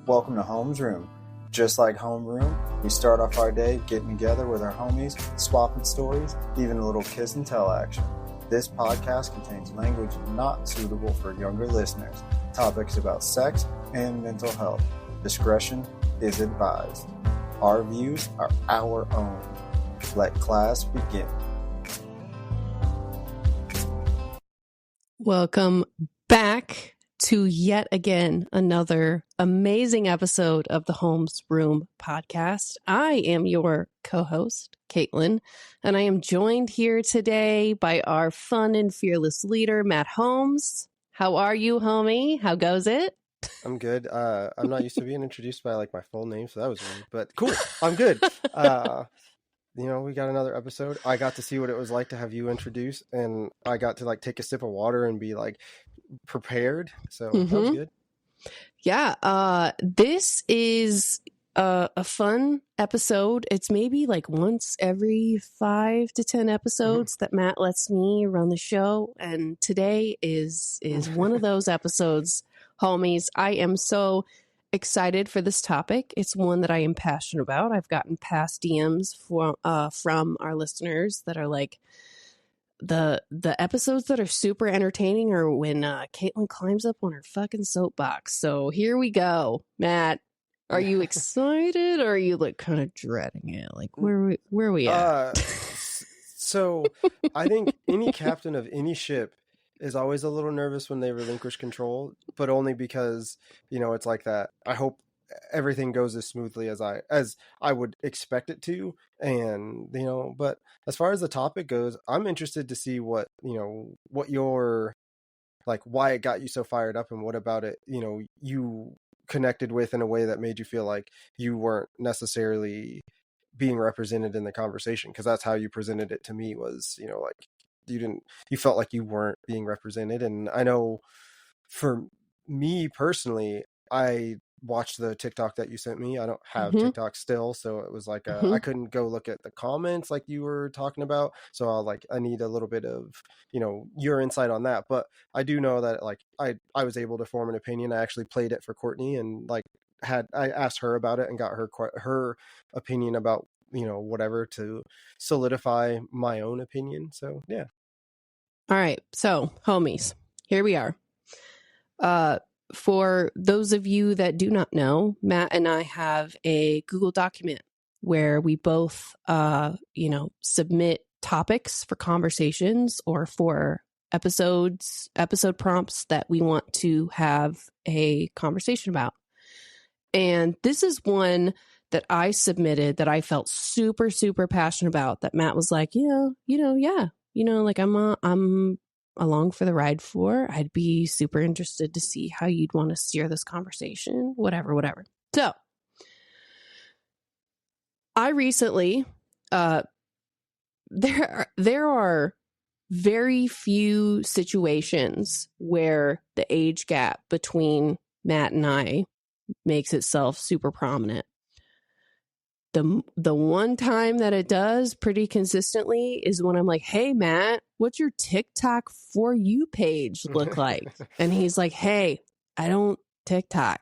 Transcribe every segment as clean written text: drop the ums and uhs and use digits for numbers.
Welcome to Home's Room. Just like homeroom, we start off our day getting together with our homies, swapping stories, even a little kiss and tell action. This podcast contains language not suitable for younger listeners, topics about sex and mental health. Discretion is advised. Our views are our own. Let class begin. Welcome back to yet again another amazing episode of the Home's Room podcast. I am your co-host, Caitlin, and I am joined here today by our fun and fearless leader, Matt Holmes. How are you, homie? How goes it? I'm good. I'm not used to being introduced by like my full name, so that was weird, but cool. I'm good. We got another episode. I got to see what it was like to have you introduce, and I got to like take a sip of water and be like prepared. So that was good. Yeah. This is a fun episode. It's maybe like once every 5 to 10 episodes that Matt lets me run the show. And today is one of those episodes, homies. I am so excited for this topic. It's one that I am passionate about. I've gotten past DMs from our listeners that are like, the episodes that are super entertaining are when Caitlin climbs up on her fucking soapbox. So here we go. Matt, are you excited or are you like kind of dreading it? Like where are we at? So I think any captain of any ship is always a little nervous when they relinquish control, but only because, it's like that. I hope everything goes as smoothly as I would expect it to. And, but as far as the topic goes, I'm interested to see what your, like, why it got you so fired up and what about it, you connected with in a way that made you feel like you weren't necessarily being represented in the conversation. Cause that's how you presented it to me was, like you felt like you weren't being represented. And I know for me personally, I watched the TikTok that you sent me. I don't have TikTok still, so it was like I couldn't go look at the comments like you were talking about. So I need a little bit of your insight on that. But I do know that like I was able to form an opinion. I actually played it for Courtney and like I asked her about it and got her opinion about whatever to solidify my own opinion. So yeah. All right, so homies, here we are. For those of you that do not know, Matt and I have a Google document where we both, submit topics for conversations or for episode prompts that we want to have a conversation about. And this is one that I submitted that I felt super, super passionate about, that Matt was like, like I'm along for the ride for. I'd be super interested to see how you'd want to steer this conversation, whatever. So I recently, there are very few situations where the age gap between Matt and I makes itself super prominent. The one time that it does pretty consistently is when I'm like, hey, Matt, what's your TikTok For You page look like? And he's like, hey, I don't TikTok.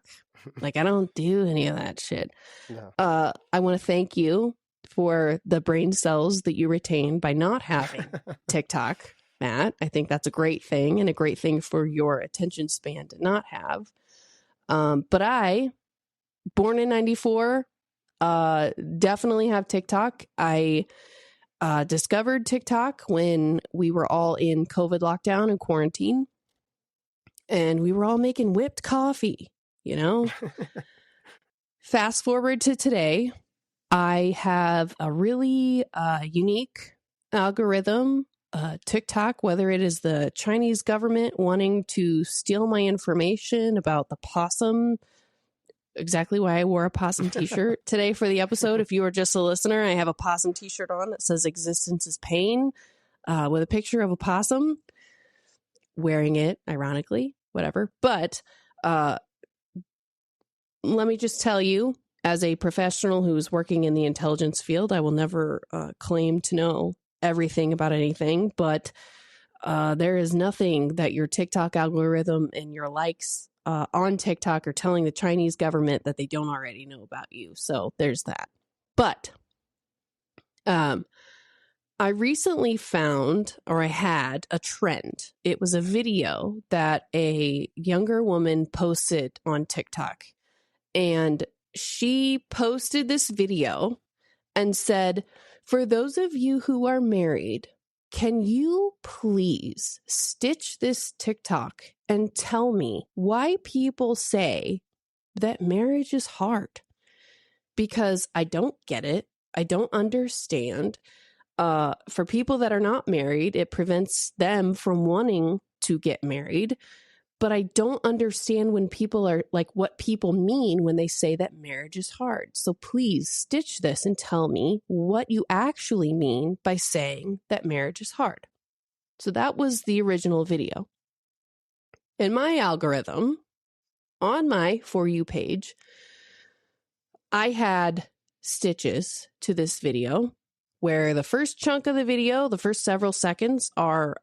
Like, I don't do any of that shit. No. I want to thank you for the brain cells that you retained by not having TikTok, Matt. I think that's a great thing and a great thing for your attention span to not have. But I, born in 94, definitely have TikTok. I discovered TikTok when we were all in COVID lockdown and quarantine, and we were all making whipped coffee, Fast forward to today, I have a really unique algorithm, TikTok, whether it is the Chinese government wanting to steal my information about the possum. Exactly why I wore a possum t-shirt today for the episode. If you are just a listener, I have a possum t-shirt on that says existence is pain, with a picture of a possum wearing it, ironically, whatever. But let me just tell you, as a professional who's working in the intelligence field, I will never claim to know everything about anything, but there is nothing that your TikTok algorithm and your likes on TikTok are telling the Chinese government that they don't already know about you. So there's that. But I recently found, or I had, a trend. It was a video that a younger woman posted on TikTok. And she posted this video and said, for those of you who are married, can you please stitch this TikTok and tell me why people say that marriage is hard? Because I don't get it. I don't understand. For people that are not married, it prevents them from wanting to get married. But I don't understand when people are like what people mean when they say that marriage is hard. So please stitch this and tell me what you actually mean by saying that marriage is hard. So that was the original video. In my algorithm, on my For You page, I had stitches to this video where the first chunk of the video, the first several seconds are,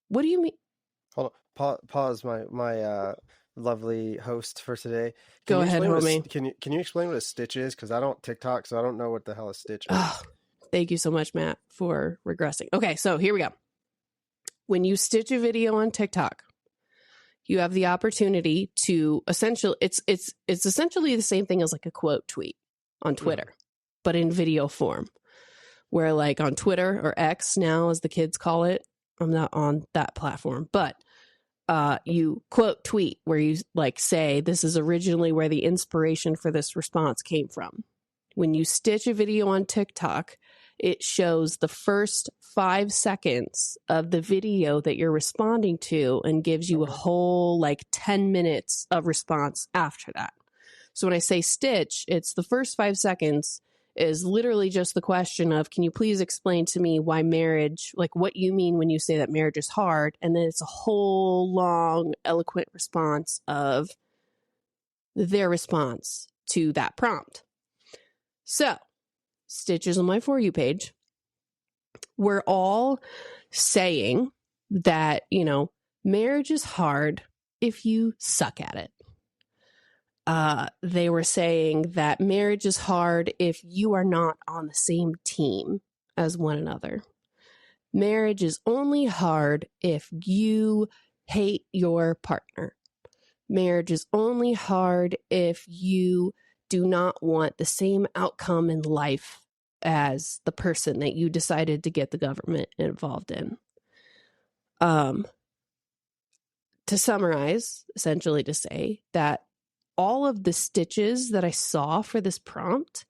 what do you mean? Hold on. Pause my lovely host for today. Go ahead, homie. Can you explain what a stitch is? Because I don't TikTok, so I don't know what the hell a stitch is. Oh, thank you so much, Matt, for regressing. Okay, so here we go. When you stitch a video on TikTok, you have the opportunity to essentially, it's essentially the same thing as like a quote tweet on Twitter, but in video form. Where like on Twitter or X now, as the kids call it, I'm not on that platform, but you quote tweet where you like say, this is originally where the inspiration for this response came from. When you stitch a video on TikTok, it shows the first 5 seconds of the video that you're responding to and gives you a whole like 10 minutes of response after that. So when I say stitch, it's the first 5 seconds is literally just the question of, can you please explain to me why marriage, like what you mean when you say that marriage is hard? And then it's a whole long, eloquent response of their response to that prompt. So, stitches on my For You page, we're all saying that, you know, marriage is hard if you suck at it. They were saying that marriage is hard if you are not on the same team as one another. Marriage is only hard if you hate your partner. Marriage is only hard if you do not want the same outcome in life as the person that you decided to get the government involved in. To summarize, essentially to say that all of the stitches that I saw for this prompt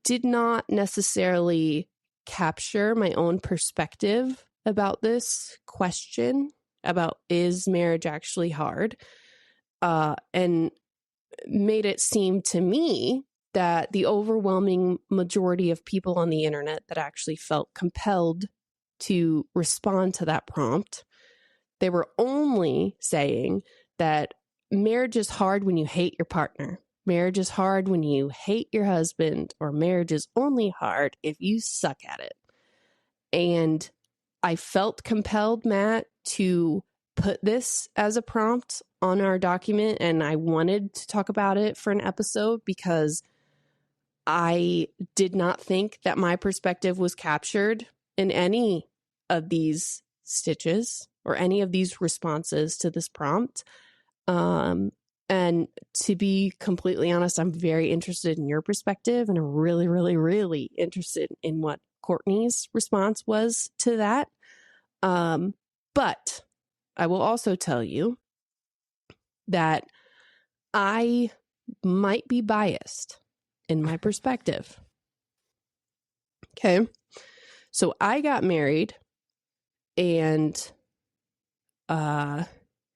did not necessarily capture my own perspective about this question about is marriage actually hard, and made it seem to me that the overwhelming majority of people on the internet that actually felt compelled to respond to that prompt, they were only saying that marriage is hard when you hate your partner. Marriage is hard when you hate your husband, or marriage is only hard if you suck at it. And I felt compelled, Matt, to put this as a prompt on our document, and I wanted to talk about it for an episode because I did not think that my perspective was captured in any of these stitches or any of these responses to this prompt. And to be completely honest, I'm very interested in your perspective, and I'm really, really, really interested in what Courtney's response was to that. But I will also tell you that I might be biased in my perspective. Okay. So I got married, and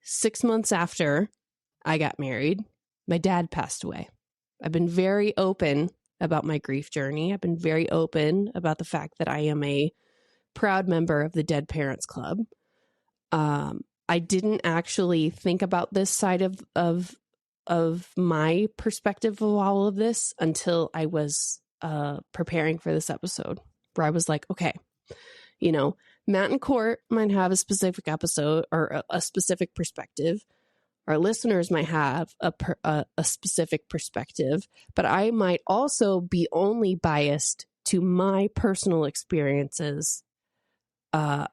6 months after I got married, my dad passed away. I've been very open about my grief journey. I've been very open about the fact that I am a proud member of the Dead Parents Club. I didn't actually think about this side of my perspective of all of this until I was preparing for this episode, where I was like, okay, you know, Matt and Court might have a specific episode or a specific perspective. Our listeners might have a specific perspective, but I might also be only biased to my personal experiences. And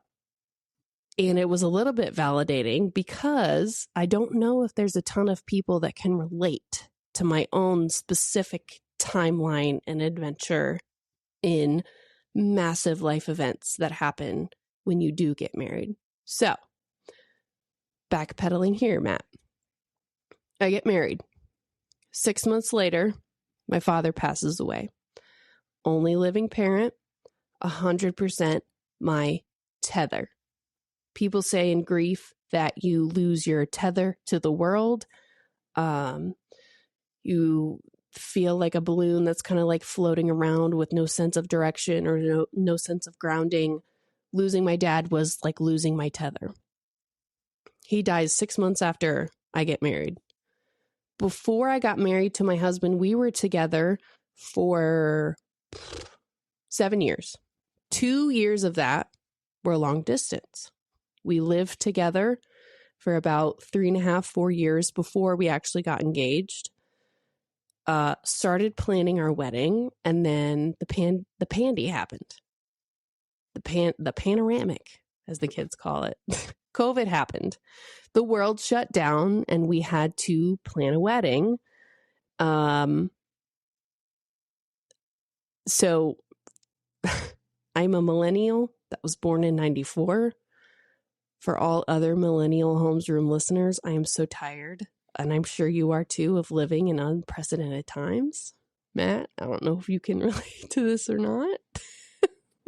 it was a little bit validating because I don't know if there's a ton of people that can relate to my own specific timeline and adventure in massive life events that happen when you do get married. So, backpedaling here, Matt. I get married. 6 months later, my father passes away. Only living parent, 100% my tether. People say in grief that you lose your tether to the world. You feel like a balloon that's kind of like floating around with no sense of direction or no sense of grounding. Losing my dad was like losing my tether. He dies 6 months after I get married. Before I got married to my husband, we were together for 7 years. 2 years of that were long distance. We lived together for about 3.5, 4 years before we actually got engaged. Started planning our wedding, and then the pandy happened. The panoramic, as the kids call it. COVID happened. The world shut down, and we had to plan a wedding. So I'm a millennial that was born in 94. For all other millennial Homes Room listeners, I am so tired, and I'm sure you are too, of living in unprecedented times. Matt, I don't know if you can relate to this or not.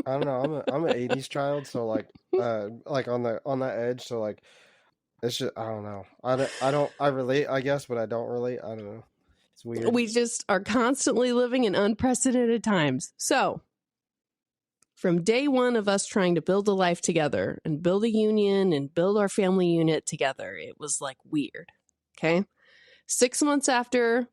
I don't know. I'm an '80s child, so like on that edge. So like, it's just, I don't know. I relate, I guess, but I don't relate. I don't know. It's weird. We just are constantly living in unprecedented times. So, from day one of us trying to build a life together and build a union and build our family unit together, it was like weird. Okay. 6 months after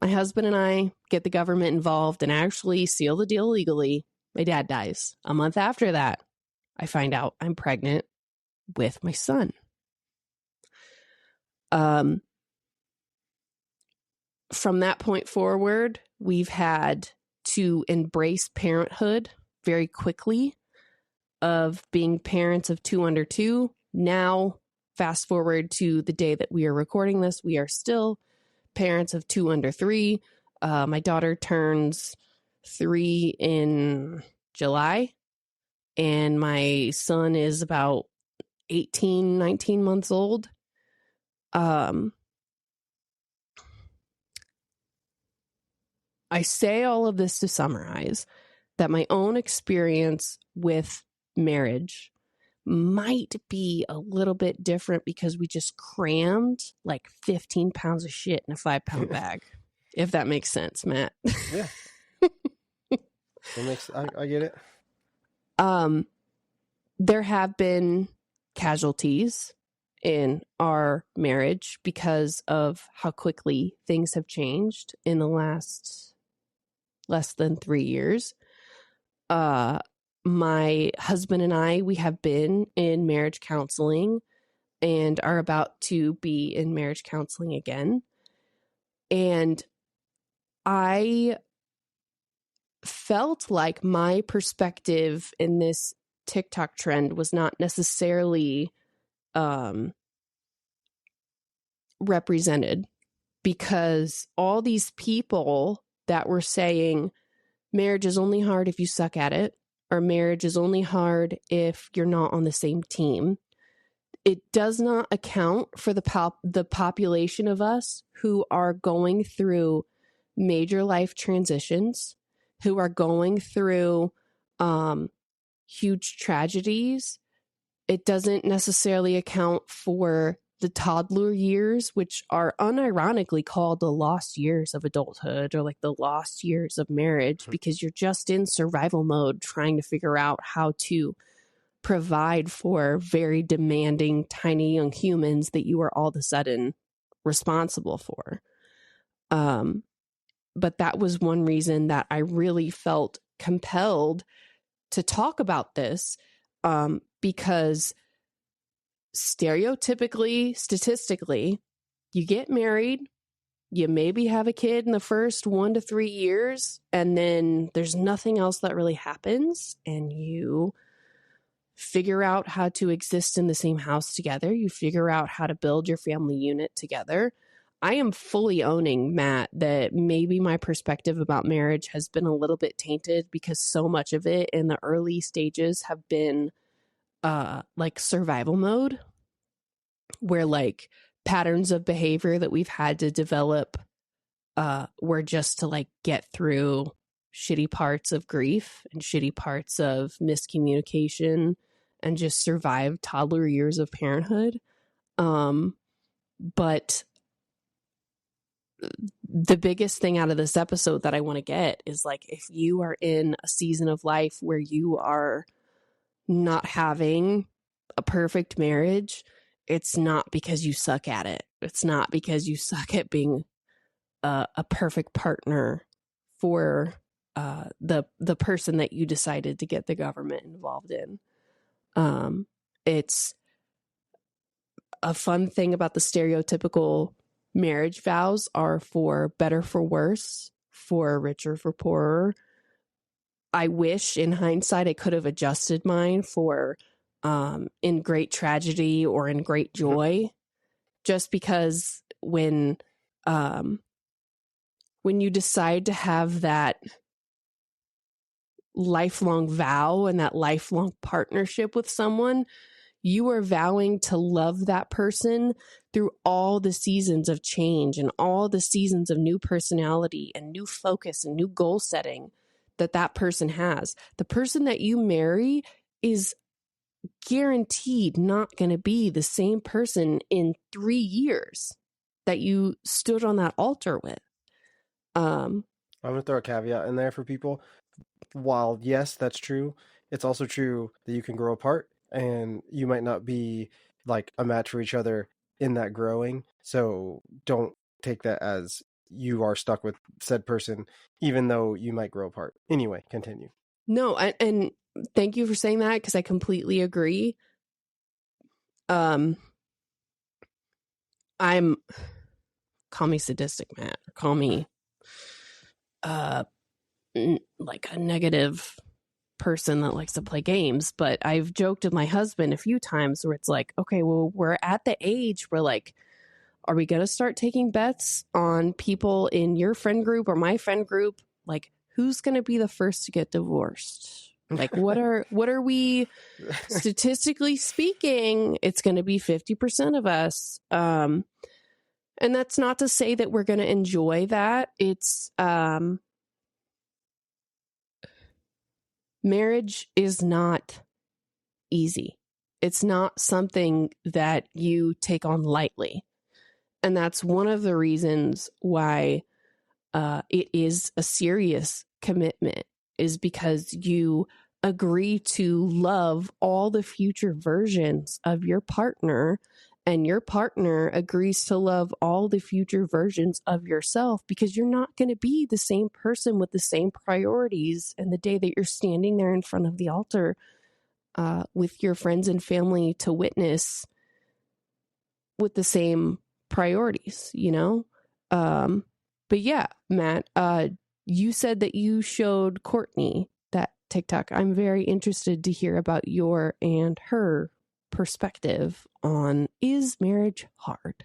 my husband and I get the government involved and actually seal the deal legally, my dad dies. A month after that, I find out I'm pregnant with my son. From that point forward, we've had to embrace parenthood very quickly, of being parents of 2 under 2. Now, fast forward to the day that we are recording this, we are still parents of 2 under 3. My daughter turns 3 in July, and my son is about 18, 19 months old. I say all of this to summarize that my own experience with marriage might be a little bit different because we just crammed like 15 pounds of shit in a 5-pound bag, if that makes sense, Matt. Yeah. I get it. There have been casualties in our marriage because of how quickly things have changed in the last less than 3 years. My husband and I, we have been in marriage counseling and are about to be in marriage counseling again. And I felt like my perspective in this TikTok trend was not necessarily represented, because all these people that were saying marriage is only hard if you suck at it, or marriage is only hard if you're not on the same team, it does not account for the population of us who are going through major life transitions, who are going through huge tragedies. It doesn't necessarily account for the toddler years, which are unironically called the lost years of adulthood, or like the lost years of marriage, because you're just in survival mode trying to figure out how to provide for very demanding tiny young humans that you are all of a sudden responsible for. But that was one reason that I really felt compelled to talk about this, Because stereotypically, statistically, you get married, you maybe have a kid in the first 1 to 3 years, and then there's nothing else that really happens, and you figure out how to exist in the same house together. You figure out how to build your family unit together. I am fully owning, Matt, that maybe my perspective about marriage has been a little bit tainted because so much of it in the early stages have been like survival mode, where like patterns of behavior that we've had to develop were just to like get through shitty parts of grief and shitty parts of miscommunication and just survive toddler years of parenthood. But the biggest thing out of this episode that I want to get is like, if you are in a season of life where you are not having a perfect marriage, it's not because you suck at it. It's not because you suck at being a perfect partner for the person that you decided to get the government involved in. It's a fun thing about the stereotypical marriage vows are for better, for worse, for richer, for poorer. I wish in hindsight I could have adjusted mine for in great tragedy or in great joy, just because when you decide to have that lifelong vow and that lifelong partnership with someone, you are vowing to love that person through all the seasons of change and all the seasons of new personality and new focus and new goal setting that person has. The person that you marry is guaranteed not going to be the same person in 3 years that you stood on that altar with. I'm going to throw a caveat in there for people. While yes, that's true, it's also true that you can grow apart and you might not be like a match for each other in that growing. So don't take that as you are stuck with said person, even though you might grow apart. Anyway, continue. No, and thank you for saying that, because I completely agree. I'm call me sadistic, Matt, or call me like a negative person that likes to play games, but I've joked with my husband a few times where it's like, okay, well, we're at the age where like, are we going to start taking bets on people in your friend group or my friend group? Like, who's going to be the first to get divorced? Like, what are we, statistically speaking, it's going to be 50% of us. And that's not to say that we're going to enjoy that. It's, marriage is not easy. It's not something that you take on lightly. And that's one of the reasons why it is a serious commitment, is because you agree to love all the future versions of your partner, and your partner agrees to love all the future versions of yourself, because you're not going to be the same person with the same priorities. And the day that you're standing there in front of the altar with your friends and family to witness with the same priorities, you know? But yeah, Matt, you said that you showed Courtney that TikTok. I'm very interested to hear about your and her perspective on, is marriage hard?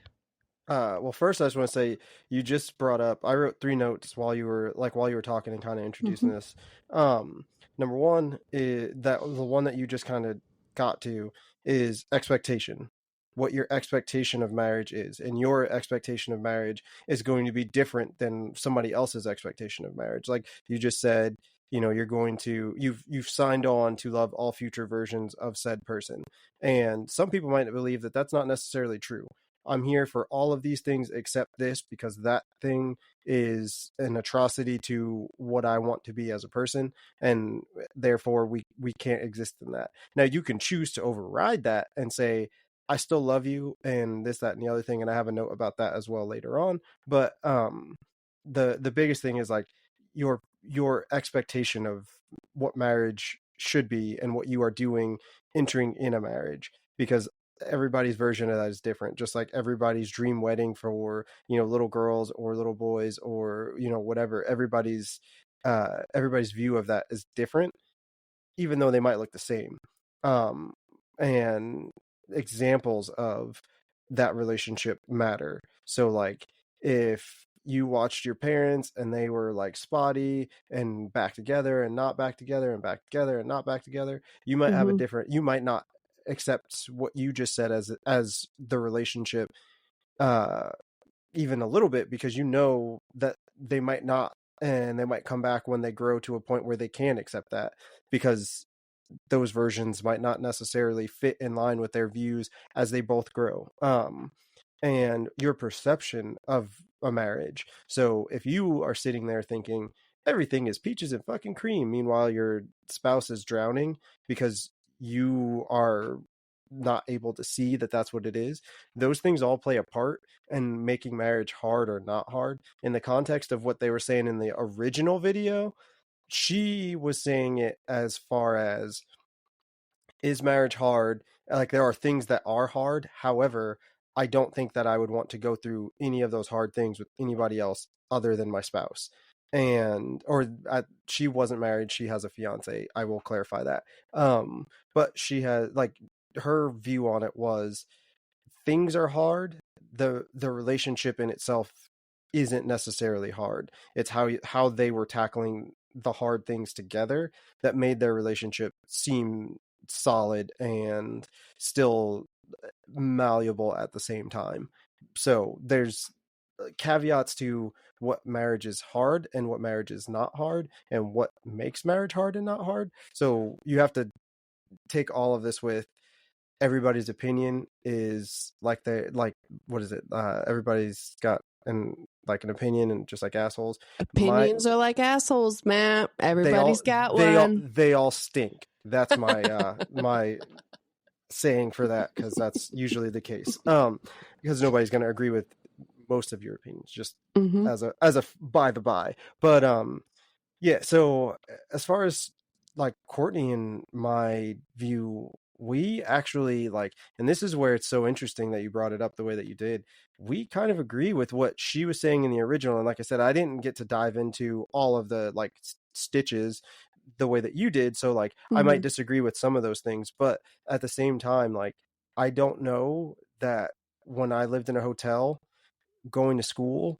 Well, first I just want to say, you just brought up, I wrote 3 notes while you were talking and kind of introducing this. Number one is that the one that you just kind of got to is expectation. What your expectation of marriage is, and your expectation of marriage is going to be different than somebody else's expectation of marriage. Like you just said, you're going to, you've signed on to love all future versions of said person. And some people might believe that that's not necessarily true. I'm here for all of these things except this, because that thing is an atrocity to what I want to be as a person, and therefore we can't exist in that. Now you can choose to override that and say, I still love you and this, that, and the other thing, and I have a note about that as well later on. But the biggest thing is like your expectation of what marriage should be and what you are doing entering in a marriage, because everybody's version of that is different, just like everybody's dream wedding for, you know, little girls or little boys or, you know, whatever. Everybody's view of that is different, even though they might look the same. And examples of that relationship matter. So like if you watched your parents and they were like spotty and back together and not back together and back together and not back together, you might have a different, you might not accept what you just said as the relationship uh even a little bit, because you know that they might not, and they might come back when they grow to a point where they can accept that, because those versions might not necessarily fit in line with their views as they both grow. And your perception of a marriage. So if you are sitting there thinking everything is peaches and fucking cream, meanwhile your spouse is drowning because you are not able to see that that's what it is, those things all play a part in making marriage hard or not hard. In the context of what they were saying in the original video, she was saying it as far as, is marriage hard? Like, there are things that are hard. However, I don't think that I would want to go through any of those hard things with anybody else other than my spouse. And, or she wasn't married. She has a fiance. I will clarify that. But she has, like, her view on it was, things are hard. The relationship in itself isn't necessarily hard. It's how they were tackling the hard things together that made their relationship seem solid and still malleable at the same time. So there's caveats to what marriage is hard and what marriage is not hard, and what makes marriage hard and not hard. So you have to take all of this with, everybody's opinion is like, they like, what is it, everybody's got an opinion, and just like assholes, Opinions are like assholes, Matt. Everybody's got one. they all stink. That's my my saying for that, because that's usually the case, because nobody's going to agree with most of your opinions, just as a by the by. But yeah, so as far as like Courtney and my view, we actually like, and this is where it's so interesting that you brought it up the way that you did. We kind of agree with what she was saying in the original. And like I said, I didn't get to dive into all of the like stitches the way that you did. So like, I might disagree with some of those things, but at the same time, like, I don't know that when I lived in a hotel going to school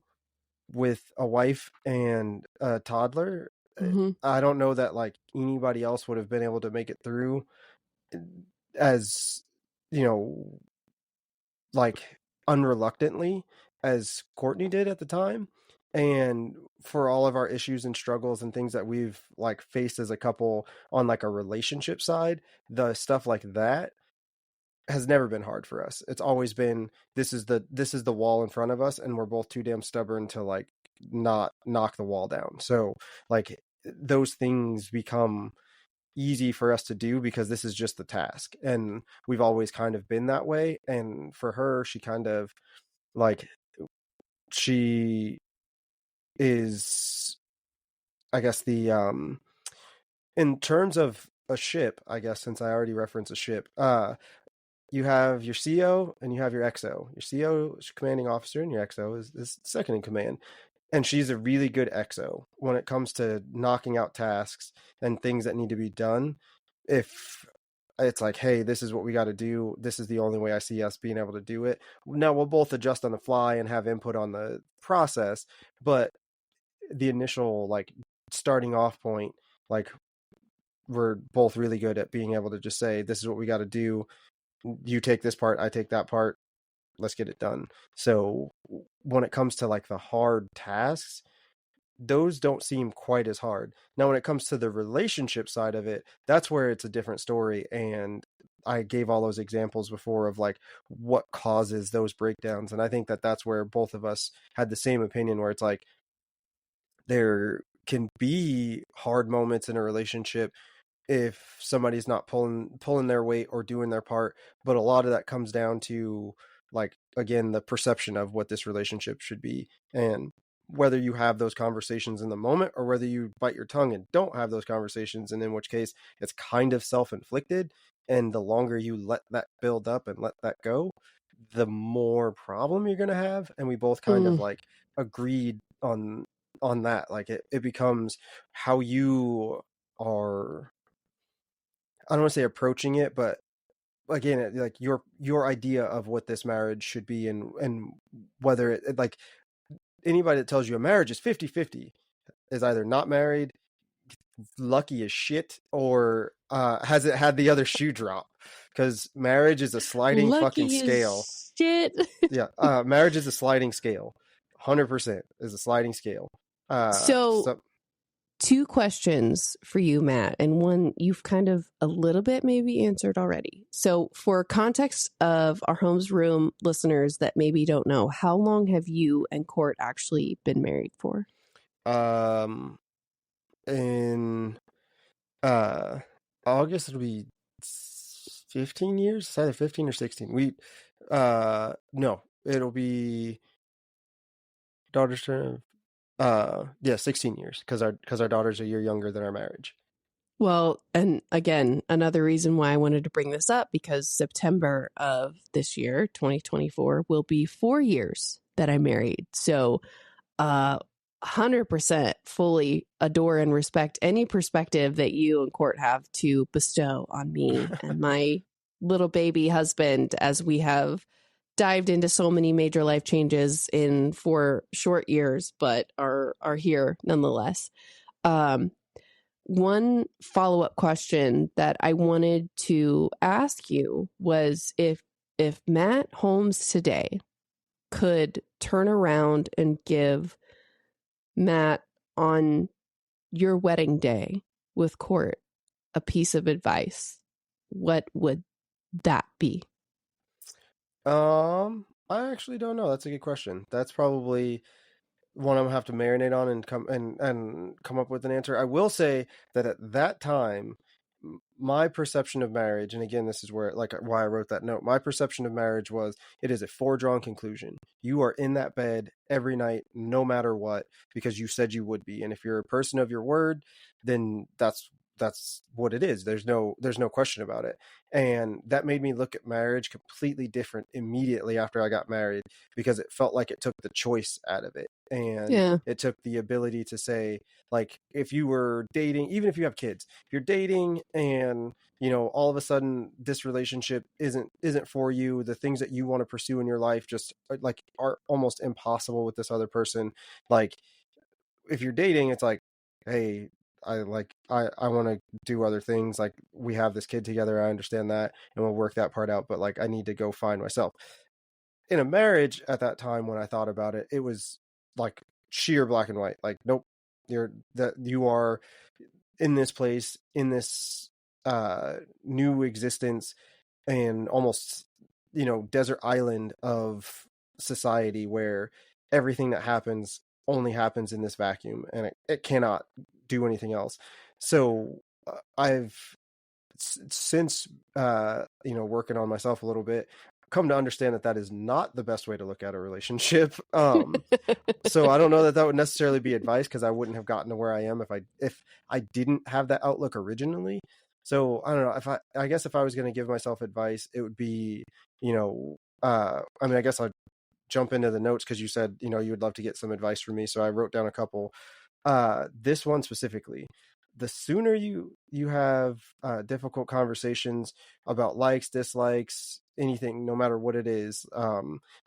with a wife and a toddler, I don't know that like anybody else would have been able to make it through as, you know, like unreluctantly as Courtney did at the time. And for all of our issues and struggles and things that we've like faced as a couple on like a relationship side, the stuff like that has never been hard for us. It's always been, this is the wall in front of us, and we're both too damn stubborn to like not knock the wall down. So like those things become easy for us to do because this is just the task, and we've always kind of been that way. And for her, she kind of like, she is, I guess, the in terms of a ship, I guess, since I already referenced a ship, you have your CO and you have your XO. Your CO is commanding officer, and your XO is second in command. And she's a really good XO when it comes to knocking out tasks and things that need to be done. If it's like, hey, this is what we got to do, this is the only way I see us being able to do it. Now we'll both adjust on the fly and have input on the process, but the initial like starting off point, like, we're both really good at being able to just say, this is what we got to do. You take this part, I take that part, let's get it done. So when it comes to like the hard tasks, those don't seem quite as hard. Now, when it comes to the relationship side of it, that's where it's a different story. And I gave all those examples before of like what causes those breakdowns. And I think that that's where both of us had the same opinion, where it's like, there can be hard moments in a relationship if somebody's not pulling their weight or doing their part, but a lot of that comes down to, like, again, the perception of what this relationship should be. And whether you have those conversations in the moment or whether you bite your tongue and don't have those conversations, and in which case it's kind of self-inflicted. And the longer you let that build up and let that go, the more problem you're going to have. And we both kind of like agreed on that. Like it becomes how you are, I don't want to say approaching it, but again, like your idea of what this marriage should be, and whether it, like, anybody that tells you a marriage is 50-50 is either not married, lucky as shit, or hasn't had the other shoe drop, because marriage is a sliding fucking Lucky scale. as shit. Yeah, marriage is a sliding scale. 100% is a sliding scale. So 2 questions for you, Matt, and one you've kind of a little bit maybe answered already. So for context of our Homes Room listeners that maybe don't know, how long have you and Court actually been married for? In August it'll be 15 years. It's either 15 or 16. No, it'll be daughter's turn. Yeah, 16 years, because our daughter's a year younger than our marriage. Well, and again, another reason why I wanted to bring this up, because September of this year, 2024, will be 4 years that I'm married. So 100% fully adore and respect any perspective that you and Court have to bestow on me and my little baby husband, as we have dived into so many major life changes in 4 short years, but are here nonetheless. One follow-up question that I wanted to ask you was if Matt Holmes today could turn around and give Matt on your wedding day with Court a piece of advice, what would that be? I actually don't know. That's a good question. That's probably one I'm gonna have to marinate on and come up with an answer. I will say that at that time, my perception of marriage, and again, this is where, like, why I wrote that note. My perception of marriage was it is a foregone conclusion. You are in that bed every night, no matter what, because you said you would be. And if you're a person of your word, then that's what it is. There's no question about it. And that made me look at marriage completely different immediately after I got married, because it felt like it took the choice out of it. And it took the ability to say, like, if you were dating, even if you have kids, if you're dating and, you know, all of a sudden this relationship isn't for you, the things that you want to pursue in your life just like are almost impossible with this other person. Like, if you're dating, it's like, hey, I want to do other things. Like, we have this kid together. I understand that, and we'll work that part out. But like, I need to go find myself. In a marriage at that time, when I thought about it, it was like sheer black and white. Like, nope, you are in this place, in this new existence, and almost, you know, desert island of society where everything that happens only happens in this vacuum, and it cannot do anything else. So I've since you know, working on myself a little bit, come to understand that that is not the best way to look at a relationship. So I don't know that that would necessarily be advice, because I wouldn't have gotten to where I am if I didn't have that outlook originally. So I don't know, I guess if I was going to give myself advice, it would be, you know, I mean, I guess I'd jump into the notes, because you said, you know, you would love to get some advice from me. So I wrote down a couple. This one specifically: the sooner you have difficult conversations about likes, dislikes, anything, no matter what it is.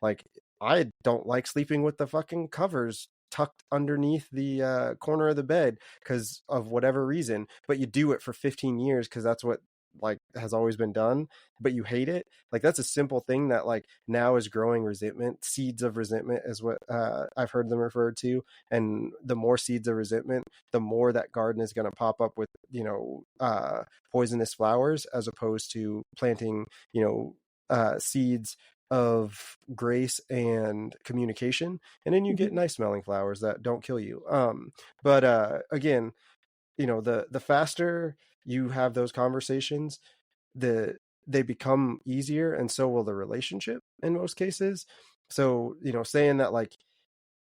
Like, I don't like sleeping with the fucking covers tucked underneath the corner of the bed because of whatever reason, but you do it for 15 years because that's what, like, has always been done, but you hate it. Like, that's a simple thing that, like, now is growing resentment. Seeds of resentment is what I've heard them referred to. And the more seeds of resentment, the more that garden is going to pop up with, you know, poisonous flowers, as opposed to planting, you know, seeds of grace and communication, and then you get nice smelling flowers that don't kill you. But again, you know, the faster you have those conversations, they become easier, and so will the relationship in most cases. So, you know, saying that, like,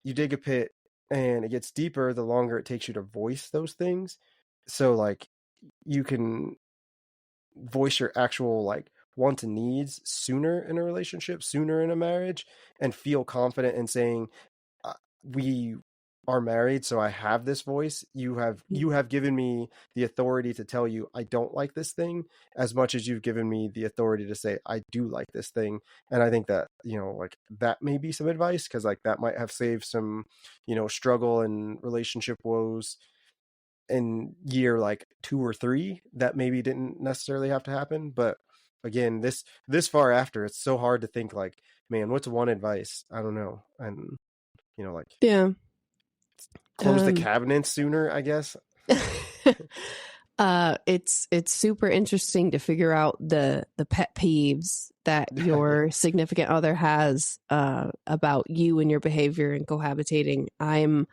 you dig a pit and it gets deeper the longer it takes you to voice those things. So like you can voice your actual like wants and needs sooner in a relationship, sooner in a marriage, and feel confident in saying, we are married, so I have this voice. You have given me the authority to tell you I don't like this thing, as much as you've given me the authority to say I do like this thing. And I think that, like that may be some advice, because like that might have saved some, struggle and relationship woes in year like 2 or 3 that maybe didn't necessarily have to happen. But again, this far after, it's so hard to think like, man, what's one advice? I don't know. And like, Yeah. close the cabinets sooner, I guess. It's super interesting to figure out the pet peeves that your significant other has about you and your behavior in cohabitating. I'm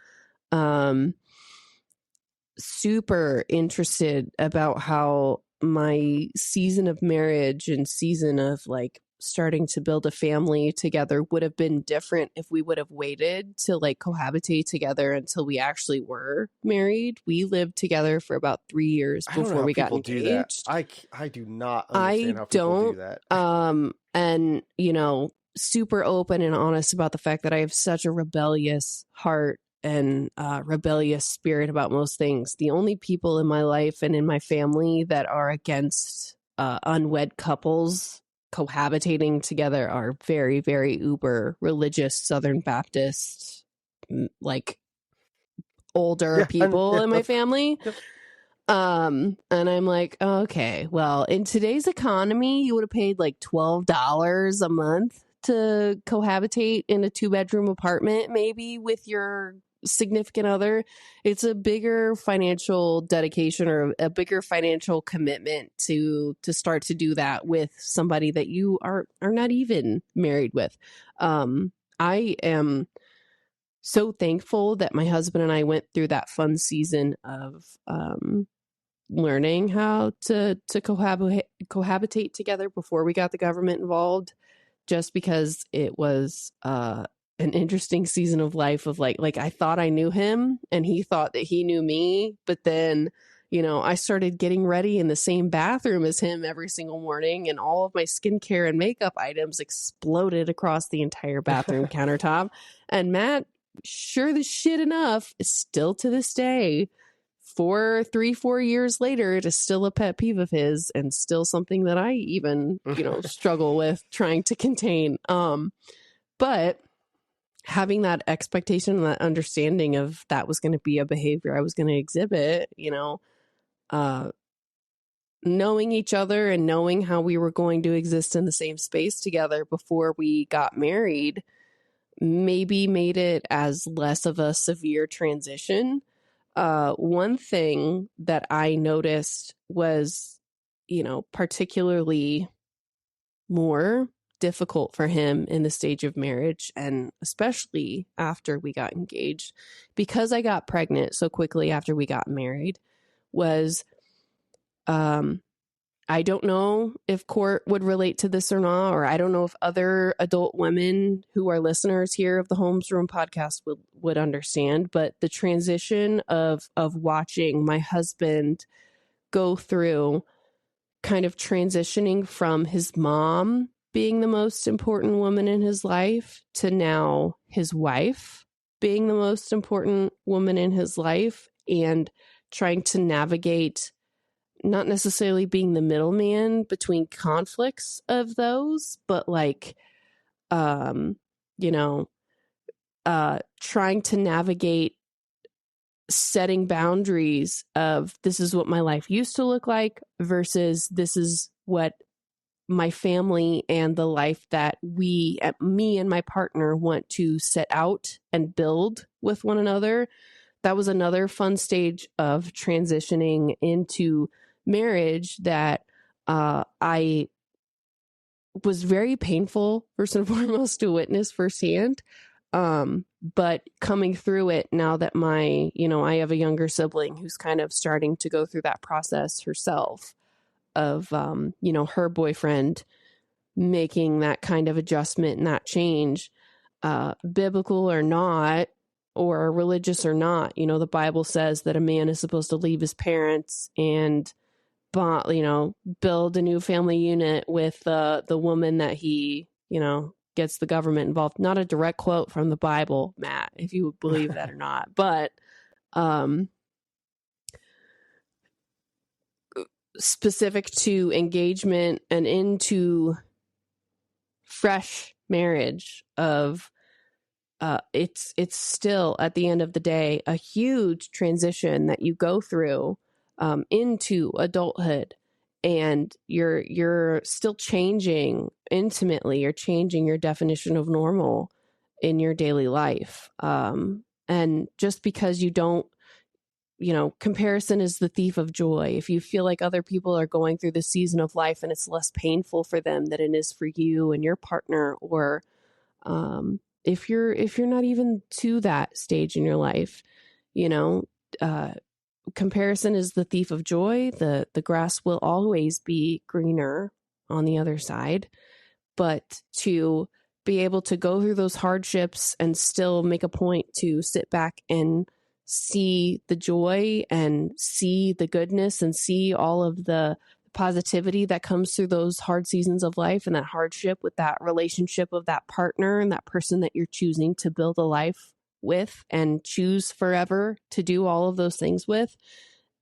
super interested about how my season of marriage and season of like starting to build a family together would have been different if we would have waited to like cohabitate together until we actually were married. We lived together for about 3 years before we got engaged. I do not understand how people do that. And super open and honest about the fact that I have such a rebellious heart and rebellious spirit about most things. The only people in my life and in my family that are against unwed couples cohabitating together are very, very uber religious Southern Baptist, like older people in my family. Yep. And I'm like, okay, well, in today's economy, you would have paid like $12 a month to cohabitate in a 2-bedroom apartment, maybe with your significant other. It's a bigger financial dedication or a bigger financial commitment to start to do that with somebody that you are not even married with. I am so thankful that my husband and I went through that fun season of learning how to cohabitate together before we got the government involved, just because it was an interesting season of life of like I thought I knew him and he thought that he knew me, but then I started getting ready in the same bathroom as him every single morning, and all of my skincare and makeup items exploded across the entire bathroom countertop. And Matt, sure the shit enough, is still to this day, 4 years later, it is still a pet peeve of his and still something that I even, struggle with trying to contain. But having that expectation and that understanding of that was going to be a behavior I was going to exhibit, knowing each other and knowing how we were going to exist in the same space together before we got married maybe made it as less of a severe transition. One thing that I noticed was, particularly more difficult for him in the stage of marriage, and especially after we got engaged, because I got pregnant so quickly after we got married, was I don't know if Court would relate to this or not, or I don't know if other adult women who are listeners here of the Holmes Room podcast would understand, but the transition of watching my husband go through kind of transitioning from his mom being the most important woman in his life to now his wife being the most important woman in his life, and trying to navigate not necessarily being the middleman between conflicts of those, but like, trying to navigate setting boundaries of this is what my life used to look like versus this is what my family and the life that me and my partner want to set out and build with one another. That was another fun stage of transitioning into marriage that I was very painful, first and foremost, to witness firsthand. But coming through it now that I have a younger sibling who's kind of starting to go through that process herself of, her boyfriend making that kind of adjustment and that change, biblical or not, or religious or not. You know, the Bible says that a man is supposed to leave his parents and, you know, build a new family unit with the woman that he, you know, gets the government involved. Not a direct quote from the Bible, Matt, if you would believe that or not. But specific to engagement and into fresh marriage of it's still at the end of the day a huge transition that you go through into adulthood, and you're still changing intimately. You're changing your definition of normal in your daily life, and just because you don't, you know, comparison is the thief of joy. If you feel like other people are going through this season of life and it's less painful for them than it is for you and your partner, or if you're not even to that stage in your life, you know, comparison is the thief of joy. The grass will always be greener on the other side. But to be able to go through those hardships and still make a point to sit back and see the joy and see the goodness and see all of the positivity that comes through those hard seasons of life and that hardship with that relationship of that partner and that person that you're choosing to build a life with and choose forever to do all of those things with,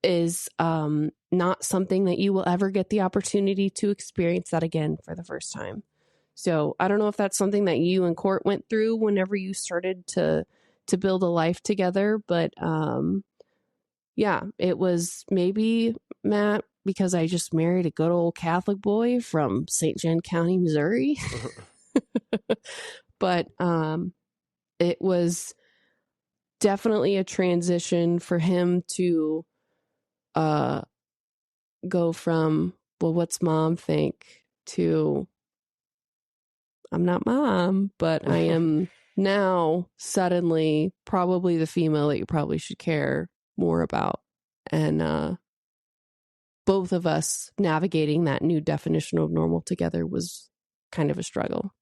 is not something that you will ever get the opportunity to experience that again for the first time. So I don't know if that's something that you and Court went through whenever you started to build a life together, but yeah, it was maybe, Matt, because I just married a good old Catholic boy from St. John County, Missouri. But it was definitely a transition for him to go from, well, what's mom think, to I'm not mom, but I am now suddenly probably the female that you probably should care more about. And both of us navigating that new definition of normal together was kind of a struggle.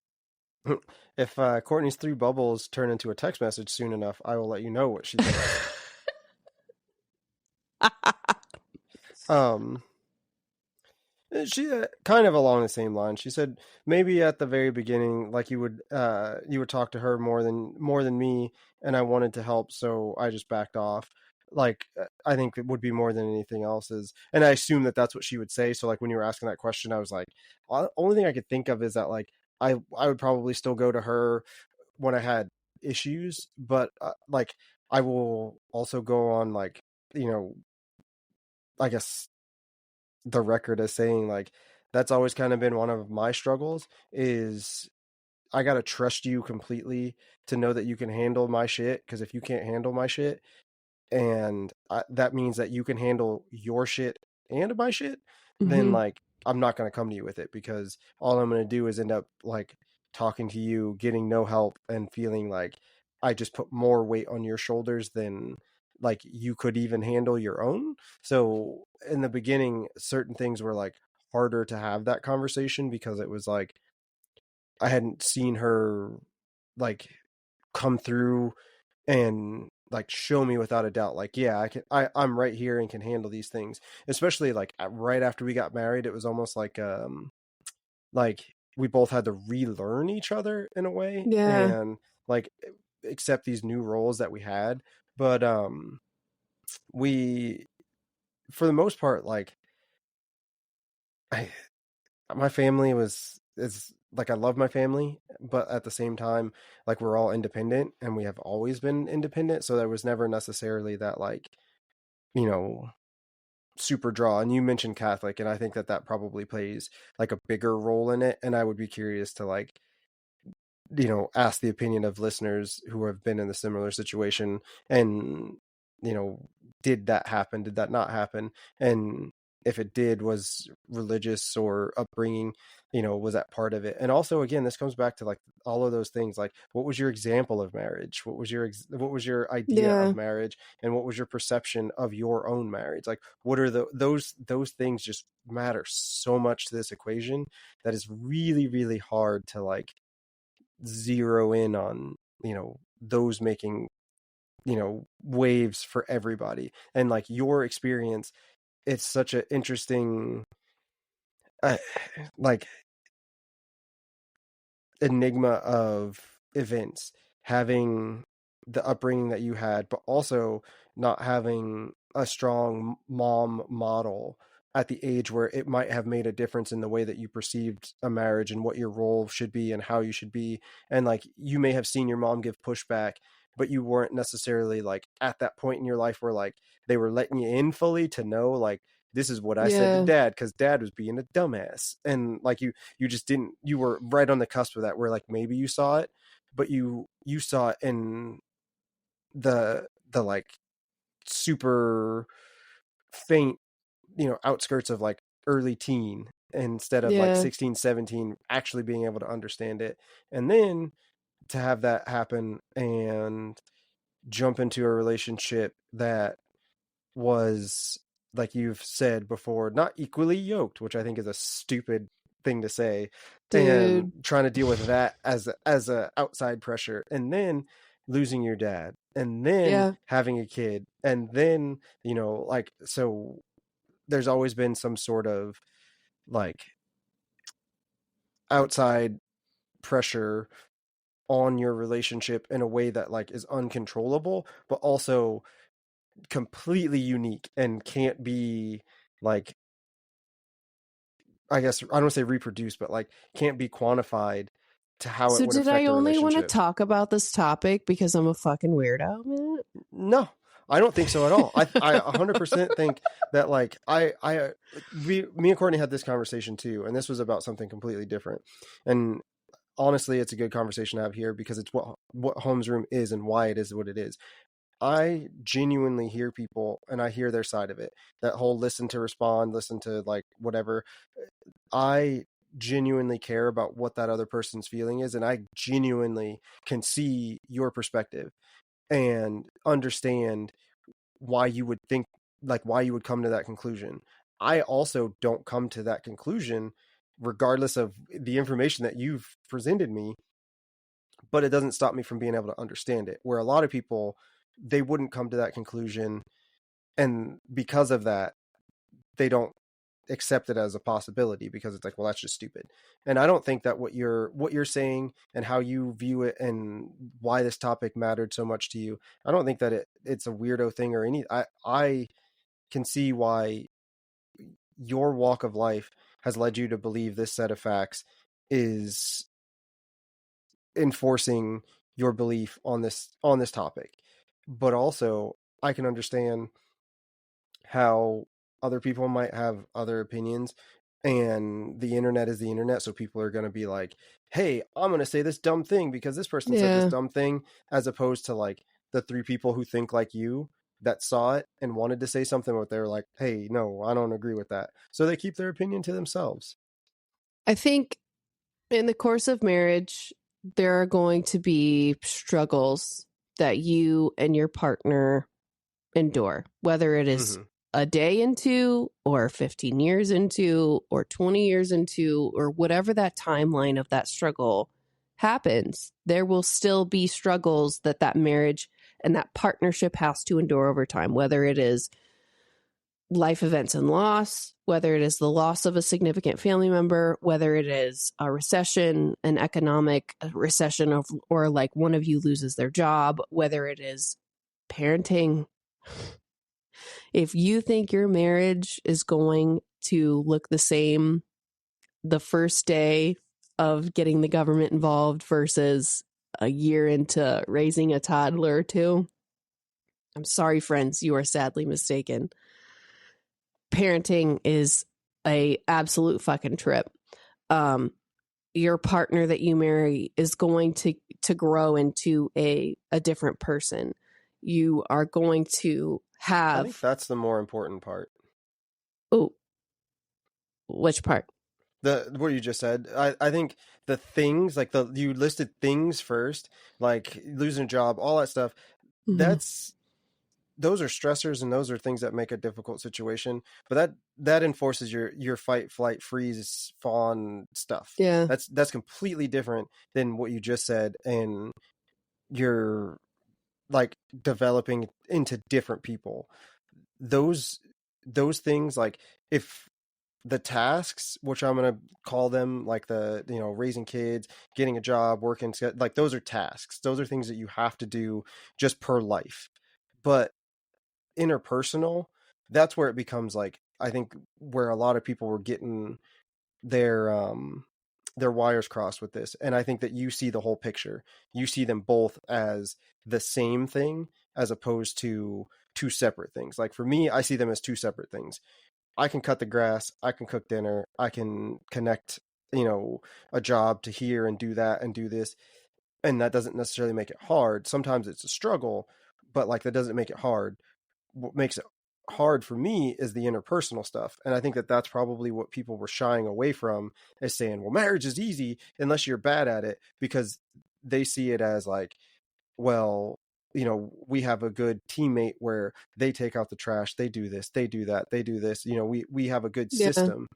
If Courtney's 3 bubbles turn into a text message soon enough, I will let you know what she thinks. She kind of along the same line. She said maybe at the very beginning, like you would talk to her more than me, and I wanted to help, so I just backed off. Like I think it would be more than anything else is, and I assume that that's what she would say. So like when you were asking that question, I was like, well, the only thing I could think of is that like I would probably still go to her when I had issues, but like I will also go on like, you know, I guess the record as saying like that's always kind of been one of my struggles is I got to trust you completely to know that you can handle my shit, because if you can't handle my shit, and that means that you can handle your shit and my shit, then like I'm not going to come to you with it, because all I'm going to do is end up like talking to you, getting no help, and feeling like I just put more weight on your shoulders than like you could even handle your own. So in the beginning, certain things were like harder to have that conversation, because it was like I hadn't seen her like come through and like show me without a doubt like, yeah, I'm right here and can handle these things. Especially like right after we got married, it was almost like we both had to relearn each other in a way, Yeah. and like accept these new roles that we had. But we, for the most part, like I, my family is like, I love my family, but at the same time, like we're all independent and we have always been independent. So there was never necessarily that like, you know, super draw. And you mentioned Catholic, and I think that that probably plays like a bigger role in it. And I would be curious to like, you know, ask the opinion of listeners who have been in a similar situation, and, you know, did that happen? Did that not happen? And if it did, was religious or upbringing, you know, was that part of it? And also, again, this comes back to like all of those things. Like, what was your example of marriage? What was your idea Yeah. of marriage? And what was your perception of your own marriage? Like, what are those things just matter so much to this equation that is really, really hard to like zero in on, you know, those making waves for everybody. And like your experience, it's such an interesting like enigma of events, having the upbringing that you had, but also not having a strong mom model at the age where it might have made a difference in the way that you perceived a marriage and what your role should be and how you should be. And like you may have seen your mom give pushback, but you weren't necessarily like at that point in your life where like they were letting you in fully to know like this is what I said to Yeah. dad because dad was being a dumbass. And like you just didn't, you were right on the cusp of that where like maybe you saw it, but you saw it in the like super faint outskirts of like early teen instead of like Yeah. 16, 17 actually being able to understand it. And then to have that happen and jump into a relationship that was, like you've said before, not equally yoked, which I think is a stupid thing to say, and Dude. trying to deal with that as a outside pressure, and then losing your dad, and then Yeah. having a kid, and then like, so there's always been some sort of like outside pressure on your relationship in a way that like is uncontrollable, but also completely unique and can't be like, I guess I don't want to say reproduced, but like can't be quantified to how it So would did I affect a only want to relationship. talk about this topic because I'm a fucking weirdo, man? No, I don't think so at all. I 100% think that like me and Courtney had this conversation too, and this was about something completely different. And honestly, it's a good conversation to have here because it's what Home's Room is and why it is what it is. I genuinely hear people and I hear their side of it. That whole listen to respond, listen to like whatever. I genuinely care about what that other person's feeling is, and I genuinely can see your perspective and understand why you would think, like why you would come to that conclusion. I also don't come to that conclusion regardless of the information that you've presented me, but it doesn't stop me from being able to understand it. Where a lot of people, they wouldn't come to that conclusion, and because of that, they don't accept it as a possibility because it's like, well, that's just stupid. And I don't think that what you're saying and how you view it and why this topic mattered so much to you, I don't think that it's a weirdo thing or any. I can see why your walk of life has led you to believe this set of facts is enforcing your belief on this topic. But also I can understand how other people might have other opinions, and the internet is the internet, so people are going to be like, hey, I'm going to say this dumb thing because this person said this Yeah. dumb thing, as opposed to like the three people who think like you that saw it and wanted to say something, but they're like, hey, no, I don't agree with that, so they keep their opinion to themselves. I think in the course of marriage, there are going to be struggles that you and your partner endure, whether it is Mm-hmm. a day into, or 15 years into, or 20 years into, or whatever that timeline of that struggle happens. There will still be struggles that marriage and that partnership has to endure over time, whether it is life events and loss, whether it is the loss of a significant family member, whether it is a recession, an economic recession of, or like one of you loses their job, whether it is parenting. If you think your marriage is going to look the same the first day of getting the government involved versus a year into raising a toddler or two, I'm sorry, friends, you are sadly mistaken. Parenting is a absolute fucking trip. Your partner that you marry is going to grow into a different person. You are going to I think have, that's the more important part. oh, which part? The what you just said, I think the things like you listed things first, like losing a job, all that stuff, Mm-hmm. that's those are stressors and those are things that make a difficult situation, but that enforces your fight, flight, freeze, fawn stuff. Yeah. That's completely different than what you just said, and your like developing into different people. Those things, like if the tasks, which I'm going to call them, like the, you know, raising kids, getting a job, working, like those are tasks. Those are things that you have to do just per life. But interpersonal, that's where it becomes like, I think where a lot of people were getting their wires crossed with this. And I think that you see the whole picture. You see them both as the same thing as opposed to two separate things. Like for me, I see them as two separate things. I can cut the grass, I can cook dinner, I can connect, you know, a job to here and do that and do this. And that doesn't necessarily make it hard. Sometimes it's a struggle, but like that doesn't make it hard. What makes it hard for me is the interpersonal stuff. And I think that that's probably what people were shying away from, is saying, well, marriage is easy unless you're bad at it, because they see it as like, well, you know, we have a good teammate where they take out the trash, they do this, they do that, they do this, you know, we have a good Yeah. system.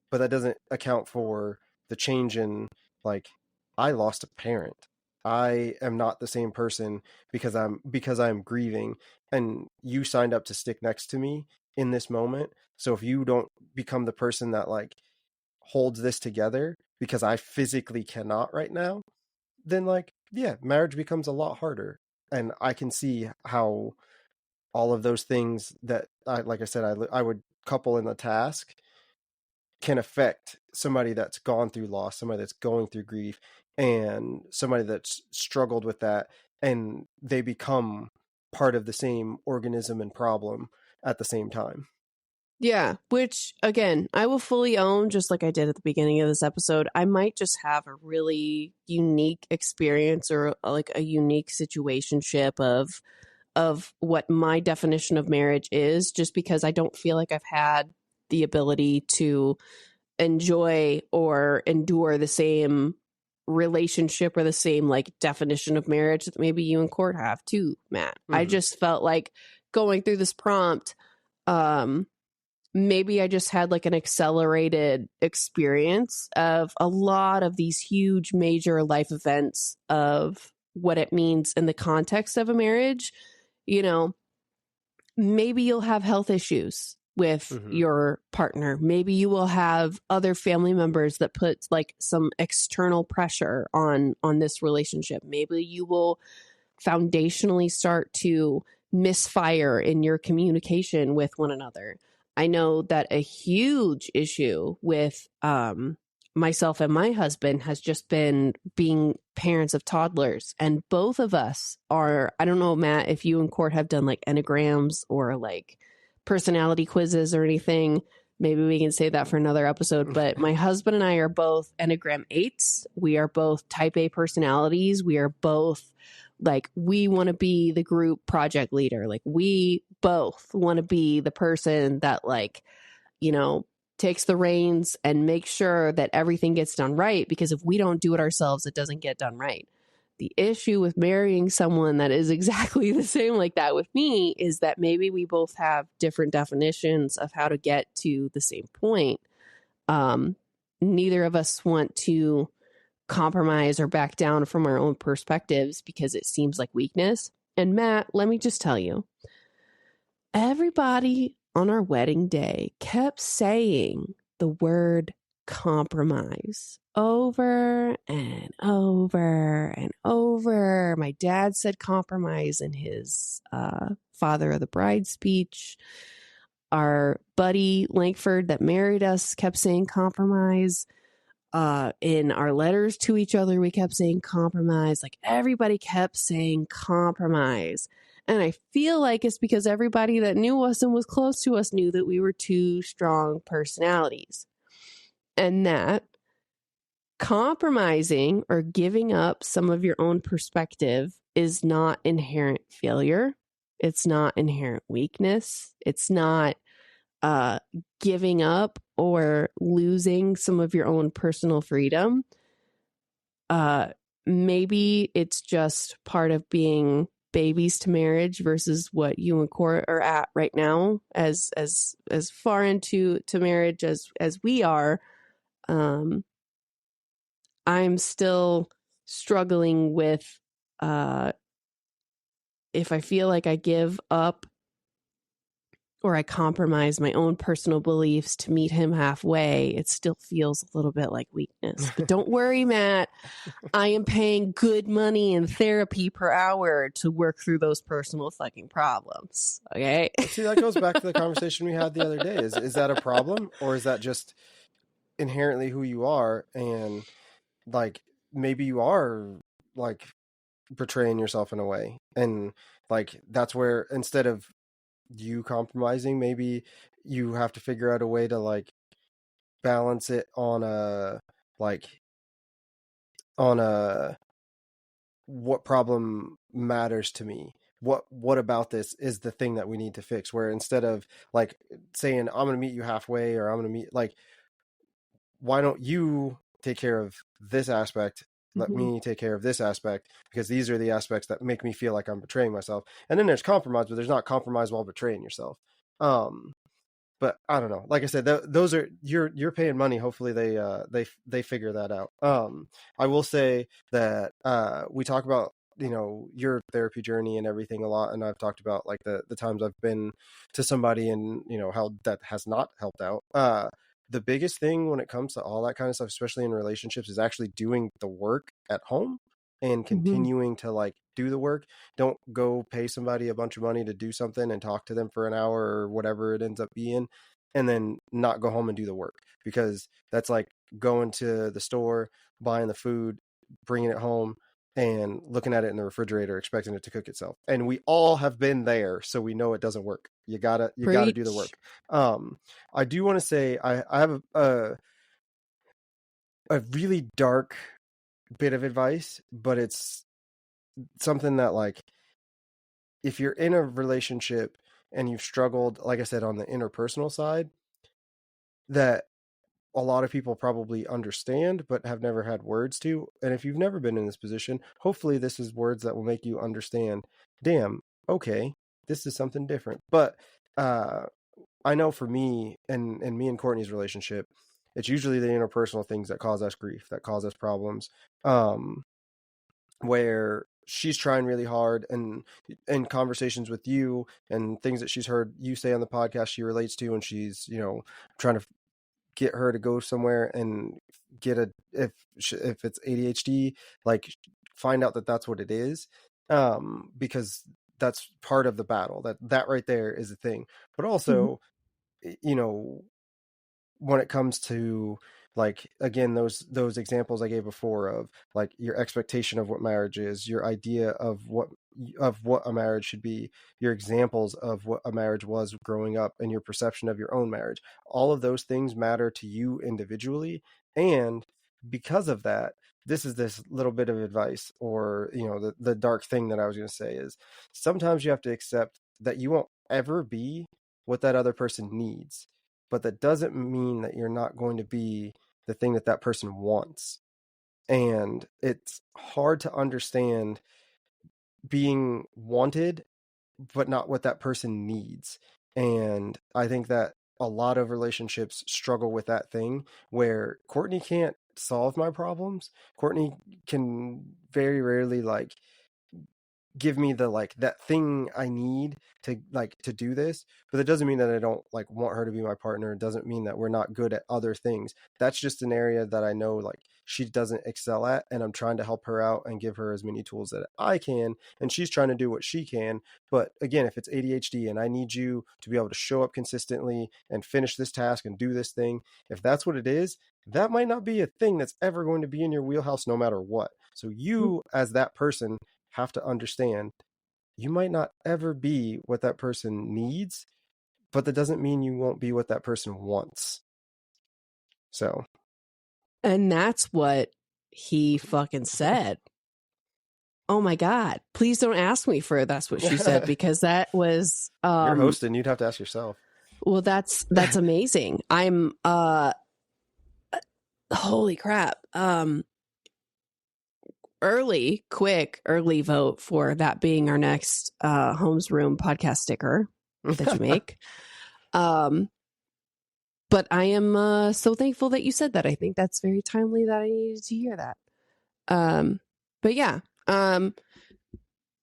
But that doesn't account for the change in, like, I lost a parent. I am not the same person because I'm grieving, and you signed up to stick next to me in this moment. So if you don't become the person that like holds this together because I physically cannot right now, then like, yeah, marriage becomes a lot harder. And I can see how all of those things that like I said, I would couple in the task can affect somebody that's gone through loss, somebody that's going through grief, and somebody that's struggled with that, and they become part of the same organism and problem at the same time. Yeah, which again, I will fully own, just like I did at the beginning of this episode. I might just have a really unique experience or like a unique situationship of what my definition of marriage is, just because I don't feel like I've had the ability to enjoy or endure the same relationship or the same like definition of marriage that maybe you and Court have too, Matt. I just felt like going through this prompt, maybe I just had like an accelerated experience of a lot of these huge major life events of what it means in the context of a marriage. You know, maybe you'll have health issues with your partner. Maybe you will have other family members that put like some external pressure on this relationship. Maybe you will foundationally start to misfire in your communication with one another. I know that a huge issue with myself and my husband has just been being parents of toddlers. And both of us are, I don't know, Matt, if you and Court have done like enneagrams or like personality quizzes or anything. Maybe we can save that for another episode. But my husband and I are both Enneagram 8s. We are both type A personalities. We are both like, we want to be the group project leader. Like, we both want to be the person that, like, you know, takes the reins and makes sure that everything gets done right. Because if we don't do it ourselves, it doesn't get done right. The issue with marrying someone that is exactly the same like that with me is that maybe we both have different definitions of how to get to the same point. Neither of us want to compromise or back down from our own perspectives because it seems like weakness. And Matt, let me just tell you, everybody on our wedding day kept saying the word compromise over and over and over. My dad said compromise in his father of the bride speech. Our buddy Langford that married us kept saying compromise. In our letters to each other, we kept saying compromise. Like, everybody kept saying compromise. And I feel like it's because everybody that knew us and was close to us knew that we were two strong personalities. And that compromising or giving up some of your own perspective is not inherent failure. It's not inherent weakness. It's not giving up or losing some of your own personal freedom. Maybe it's just part of being babies to marriage versus what you and Court are at right now, as far into marriage as we are. I'm still struggling with if I feel like I give up or I compromise my own personal beliefs to meet him halfway, it still feels a little bit like weakness. But don't worry, Matt. I am paying good money in therapy per hour to work through those personal fucking problems. Okay. But see, that goes back to the conversation we had the other day. Is that a problem, or is that just inherently who you are? And like, maybe you are like betraying yourself in a way. And like, that's where instead of you compromising, maybe you have to figure out a way to like balance it on a like on a what problem matters to me, what about this is the thing that we need to fix, where instead of like saying I'm going to meet you halfway, or I'm going to meet like, why don't you take care of this aspect, let me take care of this aspect, because these are the aspects that make me feel like I'm betraying myself. And then there's compromise, but there's not compromise while betraying yourself. But I don't know. Like I said, those are you're paying money. Hopefully they figure that out. I will say that we talk about your therapy journey and everything a lot, and I've talked about like the times I've been to somebody and how that has not helped out. The biggest thing when it comes to all that kind of stuff, especially in relationships, is actually doing the work at home and continuing to like do the work. Don't go pay somebody a bunch of money to do something and talk to them for an hour or whatever it ends up being, and then not go home and do the work, because that's like going to the store, buying the food, bringing it home, and looking at it in the refrigerator, expecting it to cook itself. And we all have been there, so we know it doesn't work. You gotta do the work. I do want to say I have a really dark bit of advice, but it's something that like, if you're in a relationship and you've struggled, like I said, on the interpersonal side, that a lot of people probably understand but have never had words to. And if you've never been in this position, hopefully this is words that will make you understand, damn, okay, this is something different. But I know for me and me and Courtney's relationship, it's usually the interpersonal things that cause us grief, that cause us problems, where she's trying really hard, and in conversations with you and things that she's heard you say on the podcast she relates to, and she's trying to get her to go somewhere and get if it's ADHD, like find out that that's what it is, because that's part of the battle. That right there is a thing. But also, when it comes to like, again, those examples I gave before of like your expectation of what marriage is, your idea of what a marriage should be, your examples of what a marriage was growing up, and your perception of your own marriage, all of those things matter to you individually. And because of that, this little bit of advice, or the dark thing that I was going to say is, sometimes you have to accept that you won't ever be what that other person needs, but that doesn't mean that you're not going to be the thing that person wants. And it's hard to understand being wanted, but not what that person needs. And I think that a lot of relationships struggle with that thing, where Courtney can't solve my problems. Courtney can very rarely like give me the like that thing I need to do this, but that doesn't mean that I don't like want her to be my partner. It doesn't mean that we're not good at other things. That's just an area that I know like she doesn't excel at, and I'm trying to help her out and give her as many tools that I can, and she's trying to do what she can. But again, if it's ADHD and I need you to be able to show up consistently and finish this task and do this thing, if that's what it is, that might not be a thing that's ever going to be in your wheelhouse no matter what. So you as that person have to understand, you might not ever be what that person needs, but that doesn't mean you won't be what that person wants. So, and that's what he fucking said. Oh my God, please don't ask me for that's what she said, because that was you're hosting, you'd have to ask yourself. Well, that's amazing. I'm holy crap. Early vote for that being our next Homes Room podcast sticker that you make. But I am so thankful that you said that. I think that's very timely that I needed to hear that. But yeah,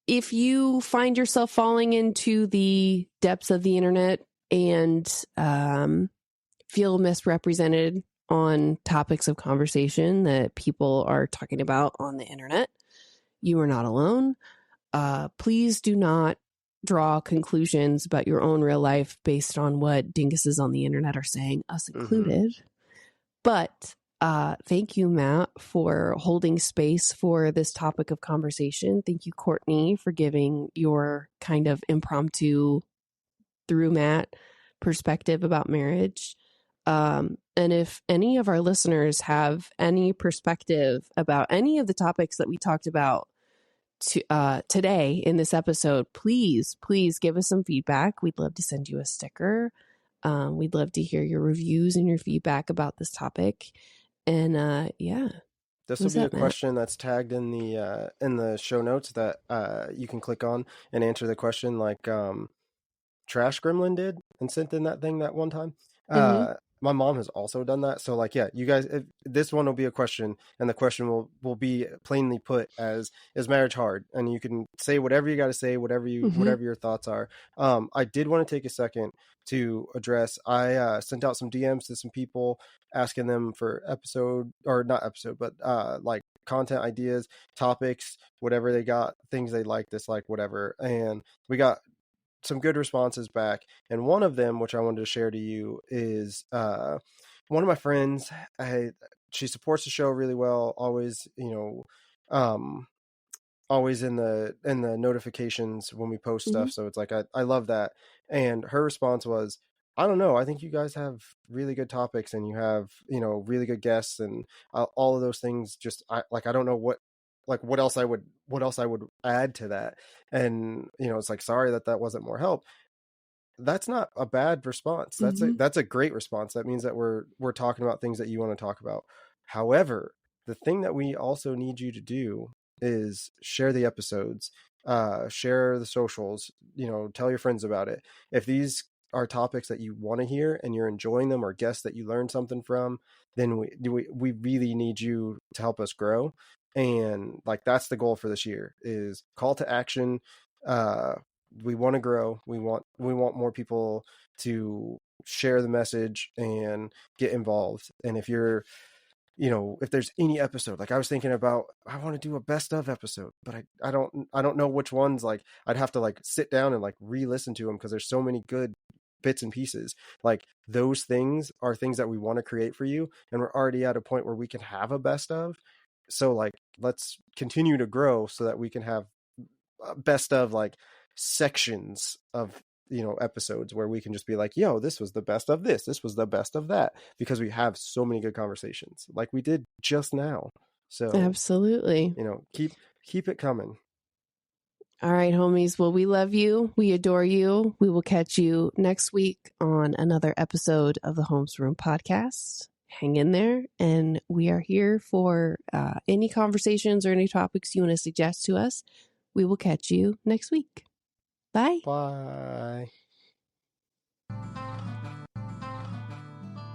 if you find yourself falling into the depths of the internet and feel misrepresented on topics of conversation that people are talking about on the internet, you are not alone. Please do not draw conclusions about your own real life based on what dinguses on the internet are saying, us included. But thank you, Matt, for holding space for this topic of conversation. Thank you, Courtney, for giving your kind of impromptu, through Matt, perspective about marriage. And if any of our listeners have any perspective about any of the topics that we talked about today in this episode, please give us some feedback. We'd love to send you a sticker. We'd love to hear your reviews and your feedback about this topic. And this will be a question that's tagged in the show notes that you can click on and answer the question, like Trash Gremlin did and sent in that thing that one time. My mom has also done that. So like, yeah, you guys, this one will be a question, and the question will be plainly put as, is marriage hard? And you can say whatever you got to say, whatever your thoughts are. I did want to take a second to address, I sent out some DMs to some people asking them for like content ideas, topics, whatever they got, things they like, dislike, whatever. And we got some good responses back, and one of them, which I wanted to share to you, is one of my friends. She supports the show really well, always, always in the notifications when we post stuff. So it's like, I love that. And her response was, I don't know, I think you guys have really good topics, and you have, really good guests, and all of those things. Just I don't know what else I would add to that. And it's like, sorry that wasn't more help. That's not a bad response. That's a great response. That means that we're talking about things that you want to talk about. However, the thing that we also need you to do is share the episodes, share the socials, tell your friends about it. If these are topics that you want to hear and you're enjoying them, or guests that you learned something from, then we really need you to help us grow. And like, that's the goal for this year, is call to action. We want to grow. We want more people to share the message and get involved. And if you're, if there's any episode, like I was thinking about, I want to do a best of episode, but I don't know which ones. Like, I'd have to like sit down and like re-listen to them, because there's so many good bits and pieces. Like, those things are things that we want to create for you, and we're already at a point where we can have a best of. So like, let's continue to grow so that we can have best of, like, sections of episodes where we can just be like, yo, this was the best of this was the best of that, because we have so many good conversations like we did just now. So absolutely, keep it coming. All right, homies. Well, we love you. We adore you. We will catch you next week on another episode of the Homes Room Podcast. Hang in there, and we are here for any conversations or any topics you want to suggest to us. We will catch you next week. Bye. Bye.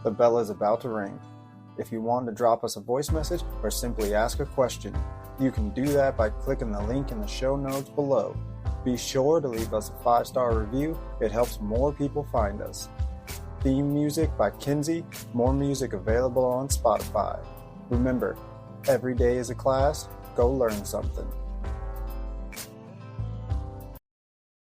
The bell is about to ring. If you want to drop us a voice message or simply ask a question, you can do that by clicking the link in the show notes below. Be sure to leave us a 5-star review. It helps more people find us. Theme music by Kinsey. More music available on Spotify. Remember, every day is a class. Go learn something.